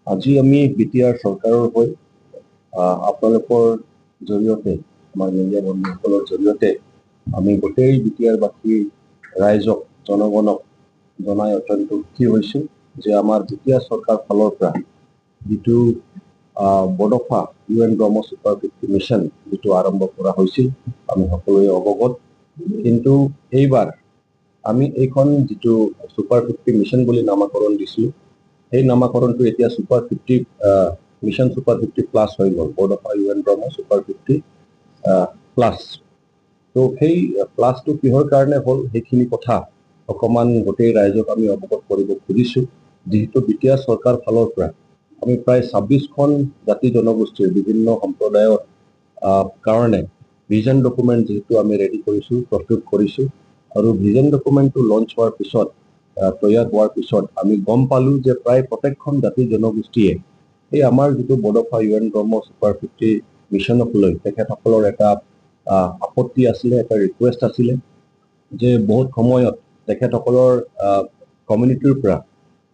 আজি আমি BTR চৰকাৰৰ হৈ আপোনালোকৰ জৰিয়তে আমাৰ মিডিয়া বন্ধুসকলৰ জৰিয়তে আমি গোটেই BTR বাসী ৰাইজক জনগণক জনাই অত্যন্ত সুখী হৈছোঁ যে আমাৰ BTR চৰকাৰ ফালৰ পৰা যিটো বডফা UN ব্ৰহ্ম ছুপাৰ 50 মিছন যিটো আৰম্ভ কৰা হৈছিল আমি সকলোৱে অৱগত, কিন্তু এইবাৰ আমি এইখন যিটো ছুপাৰ 50 মিছন বুলি নামাকৰণ দিছিলোঁ, এই নামাকৰণটো এতিয়া ছুপাৰ 50 মিছন ছুপাৰ 50 প্লাছ হৈ গ'ল, বডফা UN ব্ৰহ্ম ছুপাৰ 50 প্লাছ। তো সেই প্লাছটো কিহৰ কাৰণে হ'ল সেইখিনি কথা অকণমান গোটেই ৰাইজক আমি অৱগত কৰিব খুজিছোঁ। যিহেতু BTR চৰকাৰ ফালৰ পৰা আমি প্ৰায় 26খন জাতি জনগোষ্ঠীৰ বিভিন্ন সম্প্ৰদায়ৰ কাৰণে ভিজন ডকুমেণ্ট যিহেতু আমি ৰেডি কৰিছোঁ, প্ৰস্তুত কৰিছোঁ, আৰু ভিজন ডকুমেণ্টটো লঞ্চ হোৱাৰ পিছত তৈয়াৰ হোৱাৰ পিছত আমি গম পালোঁ যে প্ৰায় প্ৰত্যেকখন জাতি জনগোষ্ঠীয়ে এই আমাৰ যিটো বডফা UN ব্ৰহ্ম ছুপাৰ 50 মিছনক লৈ তেখেতসকলৰ এটা আপত্তি আছিলে, এটা ৰিকুৱেষ্ট আছিলে যে বহুত সময়ত তেখেতসকলৰ কমিউনিটিৰ পৰা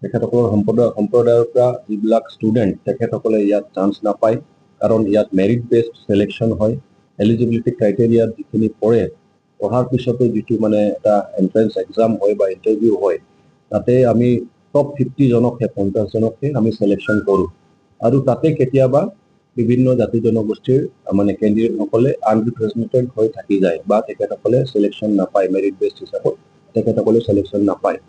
তেখেতসকলৰ সম্প্ৰদায়ৰ পৰা যিবিলাক ষ্টুডেণ্ট তেখেতসকলে ইয়াত চান্স নাপায়, কাৰণ ইয়াত মেৰিট বেছড চিলেকশ্যন হয়। এলিজিবিলিটি ক্ৰাইটেৰিয়াত যিখিনি পঢ়াৰ পিছতে যিটো মানে এটা এণ্ট্ৰেঞ্চ এক্সাম হয় বা ইণ্টাৰভিউ হয়, তাতে আমি টপ 50 জনকহে 50 জনকহে আমি চিলেকশ্যন কৰোঁ, আৰু তাতে কেতিয়াবা বিভিন্ন জাতি জনগোষ্ঠীৰ মানে কেণ্ডিডেটসকলে আনৰিপ্ৰেজেণ্টেড হৈ থাকি যায় বা তেখেতসকলে চিলেকশ্যন নাপায়, মেৰিট বেছড হিচাপত তেখেতসকলে চিলেকশ্যন নাপায়।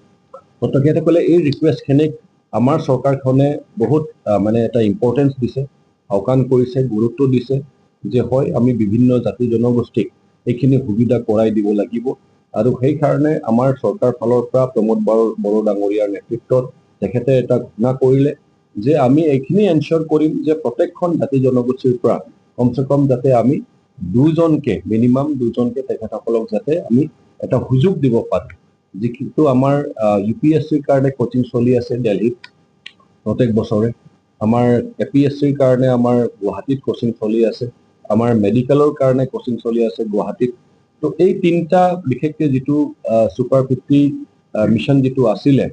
তো তেখেতসকলে এই ৰিকুৱেষ্টখিনিক আমাৰ চৰকাৰখনে বহুত মানে এটা ইম্পৰ্টেঞ্চ দিছে, আওকাণ কৰিছে, গুৰুত্ব দিছে যে হয় আমি বিভিন্ন জাতি জনগোষ্ঠীক এইখিনি সুবিধা কৰাই দিব লাগিব, আৰু সেইকাৰণে আমাৰ চৰকাৰ ফালৰ পৰা প্ৰমোদ বড়ো ডাঙৰীয়াৰ নেতৃত্বত তেখেতে এটা ঘোষণা কৰিলে যে আমি এইখিনি এনশ্যোৰ কৰিম যে প্ৰত্যেকখন জাতি জনগোষ্ঠীৰ পৰা কমচে কম যাতে আমি মিনিমাম দুজনকে তেখেতসকলক যাতে আমি এটা সুযোগ দিব পাৰোঁ। যিটো আমাৰ UPSCৰ কাৰণে কোচিং চলি আছে দিল্লীত প্ৰত্যেক বছৰে, আমাৰ APSCৰ কাৰণে আমাৰ গুৱাহাটীত কোচিং চলি আছে, আমাৰ মেডিকেলৰ কাৰণে কোচিং চলি আছে গুৱাহাটীত। তো এই তিনিটা বিশেষকৈ যিটো ছুপাৰ 50 মিছন যিটো আছিলে,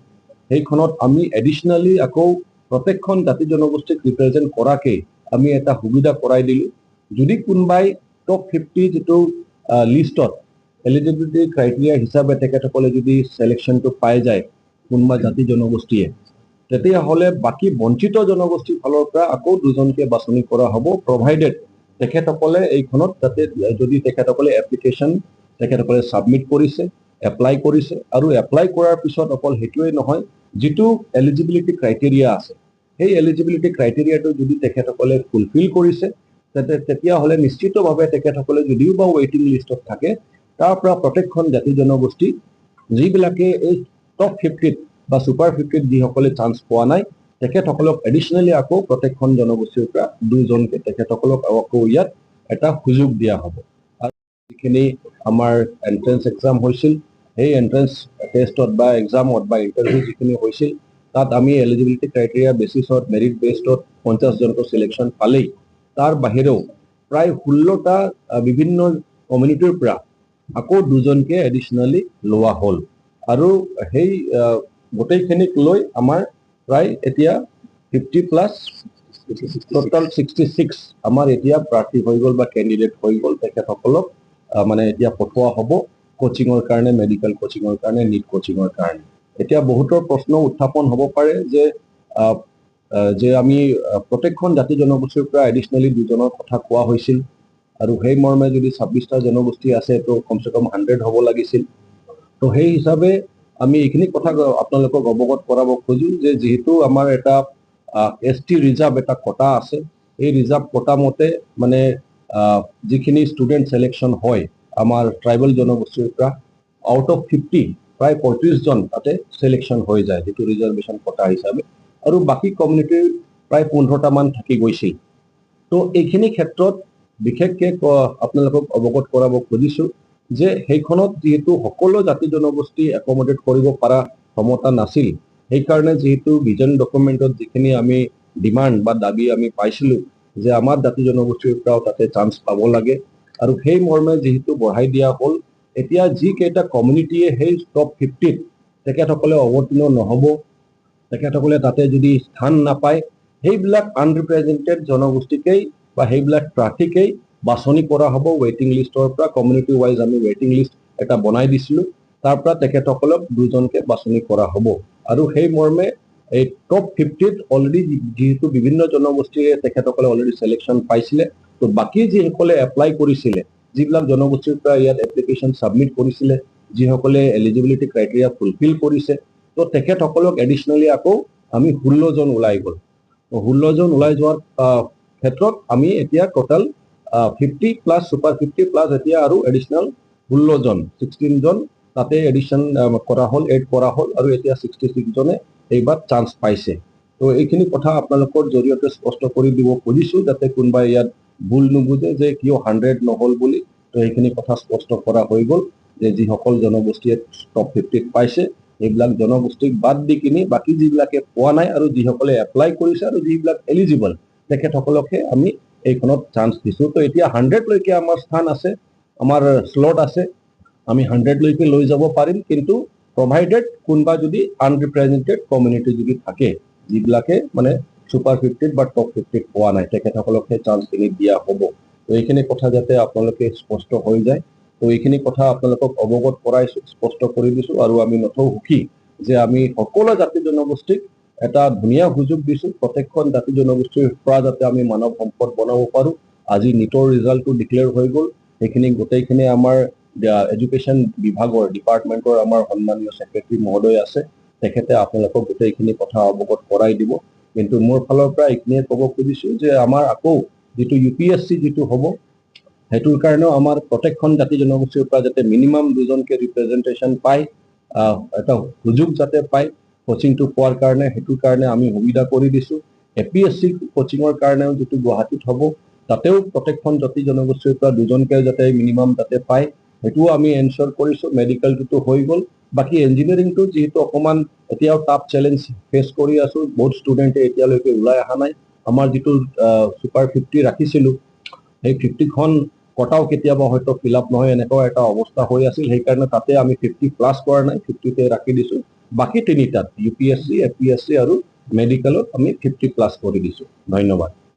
সেইখনত আমি এডিশ্যনেলি আকৌ প্ৰত্যেকখন জাতি জনগোষ্ঠীক ৰিপ্ৰেজেণ্ট কৰাকৈ আমি এটা সুবিধা কৰাই দিলোঁ। যদি কোনোবাই টপ 50 যিটো লিষ্টত এলিজিবিলিটি ক্ৰাইটেৰিয়া হিচাপে তেখেতসকলে যদি চিলেকশ্যনটো পাই যায় কোনোবা জাতি জনগোষ্ঠীয়ে, তেতিয়াহ'লে বাকী বঞ্চিত জনগোষ্ঠীৰ ফালৰ পৰা আকৌ দুজনকে বাছনি কৰা হ'ব, প্ৰভাইডেড তেখেতসকলে এইখনত যাতে যদি তেখেতসকলে এপ্লিকেশ্যন তেখেতসকলে ছাবমিট কৰিছে, এপ্লাই কৰিছে, আৰু এপ্লাই কৰাৰ পিছত অকল সেইটোৱেই নহয়, যিটো এলিজিবিলিটি ক্ৰাইটেৰিয়া আছে সেই এলিজিবিলিটি ক্ৰাইটেৰিয়াটো যদি তেখেতসকলে ফুলফিল কৰিছে তেতিয়াহ'লে নিশ্চিতভাৱে তেখেতসকলে যদিও বা ৱেইটিং লিষ্টত থাকে, তাৰ পৰা প্ৰত্যেকখন জাতি জনগোষ্ঠী যিবিলাকে এই টপ 50 বা ছুপাৰ 50 যিসকলে চান্স পোৱা নাই তেখেতসকলক এডিশ্যনেলি আকৌ প্ৰত্যেকখন জনগোষ্ঠীৰ পৰা দুজনকে তেখেতসকলক আকৌ ইয়াত এটা সুযোগ দিয়া হ'ব। আৰু যিখিনি আমাৰ এণ্ট্ৰেঞ্চ এক্সাম হৈছিল, সেই এণ্ট্ৰেঞ্চ টেষ্টত বা এক্সামত বা ইণ্টাৰভিউ যিখিনি হৈছিল, তাত আমি এলিজিবিলিটি ক্ৰাইটেৰিয়া বেচিছত মেৰিট বেছডত 50 জনকৈ চিলেকশ্যন পালেই, তাৰ বাহিৰেও প্ৰায় 16টা বিভিন্ন কমিউনিটিৰ পৰা আকৌ দুজনকে এডিশ্যনেলি লোৱা হ'ল, আৰু সেই গোটেইখিনিক লৈ আমাৰ প্ৰায় এতিয়া 50 প্লাছ টোটাল 66 আমাৰ এতিয়া প্ৰাৰ্থী হৈ গ'ল বা কেণ্ডিডেট হৈ গ'ল। তেখেতসকলক মানে এতিয়া পঠোৱা হ'ব কোচিঙৰ কাৰণে, মেডিকেল কোচিঙৰ কাৰণে, নীট কোচিঙৰ কাৰণে। এতিয়া বহুতৰ প্ৰশ্ন উত্থাপন হ'ব পাৰে যে আমি প্ৰত্যেকখন জাতি জনগোষ্ঠীৰ পৰা এডিশ্যনেলি দুজনৰ কথা কোৱা হৈছিল, আৰু সেই মৰ্মে যদি 26টা জনগোষ্ঠী আছে তো কমচে কম 100 হ'ব লাগিছিল। তো সেই হিচাপে আমি এইখিনি কথা আপোনালোকক অৱগত কৰাব খোজোঁ যে যিহেতু আমাৰ এটা ST ৰিজাৰ্ভ এটা কোটা আছে, এই ৰিজাৰ্ভ কোটা মতে মানে যিখিনি ষ্টুডেণ্ট চিলেকশ্যন হয় আমাৰ ট্ৰাইবেল জনগোষ্ঠীৰ পৰা, আউট অফ 50 প্ৰায় 35 জন তাতে চিলেকশ্যন হৈ যায় যিটো ৰিজাৰ্ভেশ্যন কোটা হিচাপে, আৰু বাকী কমিউনিটিৰ প্ৰায় 15টা মান থাকি গৈছিল। তো এইখিনি ক্ষেত্ৰত বিশেষকৈ আপোনালোকক অৱগত কৰাব খুজিছোঁ যে সেইখনত যিহেতু সকলো জাতি জনগোষ্ঠী একমডেট কৰিব পৰা ক্ষমতা নাছিল, সেইকাৰণে যিহেতু ভিজন ডকুমেণ্টত যিখিনি আমি ডিমাণ্ড বা দাবী আমি পাইছিলোঁ যে আমাৰ জাতি জনগোষ্ঠীৰ পৰাও তাতে চান্স পাব লাগে, আৰু সেই মৰ্মে যিহেতু বঢ়াই দিয়া হ'ল, এতিয়া যিকেইটা কমিউনিটিয়ে সেই টপ 50ত তেখেতসকলে অৱতীৰ্ণ নহ'ব, তেখেতসকলে তাতে যদি স্থান নাপায়, সেইবিলাক আনৰিপ্ৰেজেণ্টেড জনগোষ্ঠীকেই বা সেইবিলাক প্ৰাৰ্থীকেই বাছনি কৰা হ'ব ৱেইটিং লিষ্টৰ পৰা। কমিউনিটি ৱাইজ আমি ৱেইটিং লিষ্ট এটা বনাই দিছিলোঁ, তাৰ পৰা তেখেতসকলক দুজনকে বাছনি কৰা হ'ব। আৰু সেই মৰ্মে এই টপ 50ত অলৰেডি যিহেতু বিভিন্ন জনগোষ্ঠীয়ে তেখেতসকলে অলৰেডি চিলেকশ্যন পাইছিলে, তো বাকী যিসকলে এপ্লাই কৰিছিলে, যিবিলাক জনগোষ্ঠীৰ পৰা ইয়াত এপ্লিকেশ্যন ছাবমিট কৰিছিলে, যিসকলে এলিজিবিলিটি ক্ৰাইটেৰিয়া ফুলফিল কৰিছে, তো তেখেতসকলক এডিশ্যনেলি আকৌ আমি 16 জন ওলাই গ'ল। 16 জন ওলাই যোৱাৰ ক্ষেত্ৰত আমি এতিয়া টোটেল 50 প্লাছ ছুপাৰ 50 প্লাছ এতিয়া আৰু এডিশ্যনেল 16 জন 16 জন তাতে এডিশ্যন কৰা হ'ল, এড কৰা হ'ল, আৰু এতিয়া 66 জনে এইবাৰ চান্স পাইছে। তো এইখিনি কথা আপোনালোকৰ জৰিয়তে স্পষ্ট কৰি দিব খুজিছোঁ, যাতে কোনোবাই ইয়াত ভুল নুবুজে যে কিয় 100 নহ'ল বুলি। তো এইখিনি কথা স্পষ্ট কৰা হৈ গ'ল যে যিসকল জনগোষ্ঠীয়ে টপ 50ত পাইছে, এইবিলাক জনগোষ্ঠীক বাদ দি কিনি বাকী যিবিলাকে পোৱা নাই আৰু যিসকলে এপ্লাই কৰিছে আৰু যিবিলাক এলিজিবল, তেখেতসকলকহে আমি এইখনত চান্স দিছোঁ। তো এতিয়া 100 লৈকে আমাৰ স্থান আছে, আমাৰ স্লট আছে, আমি 100 লৈকে লৈ যাব পাৰিম, কিন্তু প্ৰভাইডেড কোনোবা যদি আনৰিপ্ৰেজেণ্টেড কমিউনিটি যদি থাকে, যিবিলাকে মানে ছুপাৰ 50ত বা টপ 50ত পোৱা নাই, তেখেতসকলকহে চান্সখিনি দিয়া হ'ব। তো এইখিনি কথা যাতে আপোনালোকে স্পষ্ট হৈ যায়, তো এইখিনি কথা আপোনালোকক অৱগত কৰাইছোঁ, স্পষ্ট কৰি দিছোঁ। আৰু আমি নথৈ সুখী যে আমি সকলো জাতি জনগোষ্ঠীক এটা ধুনীয়া সুযোগ দিছোঁ, প্ৰত্যেকখন জাতি জনগোষ্ঠীৰ পৰা যাতে আমি মানৱ সম্পদ বনাব পাৰোঁ। আজি নিটৰ ৰিজাল্টটো ডিক্লেয়াৰ হৈ গ'ল, সেইখিনি গোটেইখিনি আমাৰ এডুকেশ্যন বিভাগৰ ডিপাৰ্টমেণ্টৰ আমাৰ সন্মানীয় ছেক্ৰেটাৰী মহোদয় আছে, তেখেতে আপোনালোকক গোটেইখিনি কথা অৱগত কৰাই দিব। কিন্তু মোৰ ফালৰ পৰা এইখিনিয়ে ক'ব খুজিছোঁ যে আমাৰ আকৌ যিটো UPSC যিটো হ'ব, সেইটোৰ কাৰণেও আমাৰ প্ৰত্যেকখন জাতি জনগোষ্ঠীৰ পৰা যাতে মিনিমাম 2জনকে ৰিপ্ৰেজেণ্টেশ্যন পায়, এটা সুযোগ যাতে পায় কোচিংটো পোৱাৰ কাৰণে, সেইটোৰ কাৰণে আমি সুবিধা কৰি দিছোঁ। APSC কোচিঙৰ কাৰণেও যিটো গুৱাহাটীত হ'ব, তাতেও প্ৰত্যেকখন জাতি জনগোষ্ঠীৰ পৰা 2জনকে যাতে মিনিমাম যাতে পায়, সেইটোও আমি এনশ্যোৰ কৰিছোঁ। মেডিকেলটোতো হৈ গ'ল, বাকী ইঞ্জিনিয়াৰিংটো যিহেতু অকণমান এতিয়াও টাফ চেলেঞ্জ ফেচ কৰি আছোঁ, বহুত ষ্টুডেণ্টে এতিয়ালৈকে ওলাই অহা নাই। আমাৰ যিটো ছুপাৰ 50 ৰাখিছিলোঁ, সেই 50খন কটাও কেতিয়াবা হয়তো ফিল আপ নহয়, এনেকুৱা এটা অৱস্থা হৈ আছিল। সেইকাৰণে তাতে আমি 50 প্লাছ কৰা নাই, 50তে ৰাখি দিছোঁ। বাকী তিনিটাত UPSC, APSC আৰু মেডিকেলত আমি 50 প্লাছ কৰি দিছোঁ। ধন্যবাদ।